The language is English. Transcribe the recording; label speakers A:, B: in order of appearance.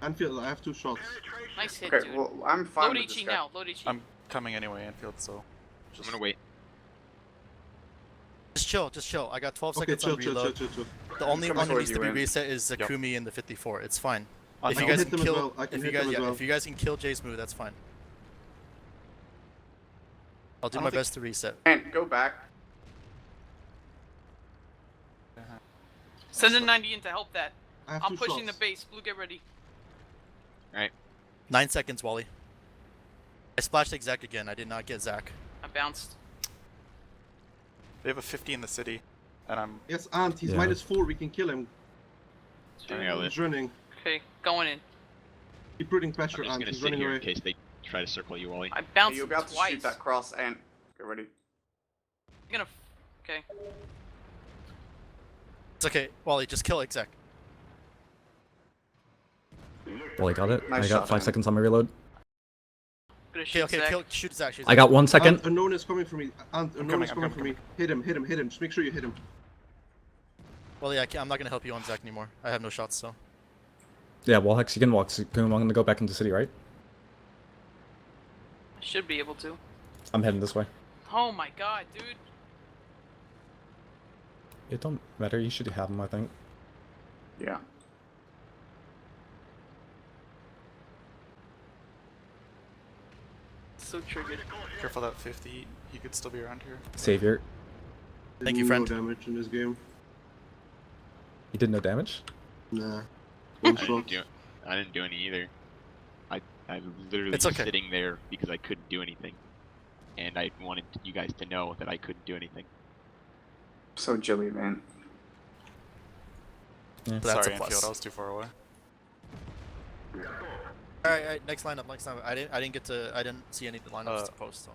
A: Anfield, I have 2 shots.
B: Nice hit,
C: Okay,
B: dude.
C: well, I'm fine
B: Load
C: with this
B: HE
C: guy.
B: now, load HE.
D: I'm coming anyway, Anfield, so...
E: I'm gonna wait.
F: Just chill. I got 12
A: Okay,
F: seconds
A: chill,
F: on reload.
A: chill.
F: The only
C: Coming
F: one that
C: towards
F: needs to
C: you,
F: be
C: Wayne.
F: reset is Zakumi in the 54. It's fine.
D: On
F: If
D: my
F: you
A: I'll
F: guys
A: hit
F: can
A: them as
F: kill,
A: well. I can
F: if
A: hit
F: you guys,
A: them as well.
F: if you guys can kill Jay's move, that's fine. I'll do
D: I
F: my
D: don't
F: best to reset.
C: And go back.
B: Send a 90 in to help that.
A: I have
B: I'm
A: 2
B: pushing the
A: shots.
B: base. Blue, get ready.
F: 9 seconds, Wally. I splashed Zach again. I did not get Zach.
B: I bounced.
D: They have a 50 in the city, and I'm...
A: Yes, Ant, he's
G: Yeah.
A: -4, we can kill him.
E: He's
A: running.
B: Okay, going in.
A: Keep putting
E: I'm
A: pressure,
E: just
A: Ant,
E: gonna
A: he's
E: sit
A: running
E: here
A: away.
E: in case they try to circle you, Wally.
B: I
C: Okay,
B: bounced
C: you're
B: him
C: about to
B: twice.
C: shoot that cross and get ready.
B: I'm gonna. Okay.
F: It's okay, Wally. Just kill Zach.
G: Well, I got it.
C: Nice
G: I
C: shot,
G: got 5
C: man.
G: seconds on my reload.
B: Gonna
F: Okay,
B: shoot Zach.
F: shoot Zach. Shoot
G: I
F: Zach.
G: got 1 second.
A: Ant, unknown is coming for me. Ant, unknown is
D: I'm
A: coming for me. Hit him. Just make sure you hit him.
F: Well, yeah, I'm not gonna help you on Zach anymore. I have no shots, so.
G: Yeah, Wolhex, you can walk. So I'm gonna go back into the city, right?
B: I should be able to.
G: I'm heading this way.
B: Oh my god, dude.
G: It don't matter. You should have him, I think.
C: Yeah.
B: So triggered.
D: Careful that 50, he could still be around here.
G: Savior.
F: Thank you, friend.
A: No damage in this game.
G: You did no damage?
A: Nah.
E: I
A: 1
E: didn't
A: shot.
E: do I didn't do any either. I literally
F: It's okay.
E: sitting there because I couldn't do anything. And I wanted you guys to know that I couldn't do anything.
C: So Jilly, man.
G: Yeah.
F: That's
D: Sorry,
F: a plus.
D: Anfield, I was too far away.
F: Alright, next lineup. I didn't see any of the lineups to post, so.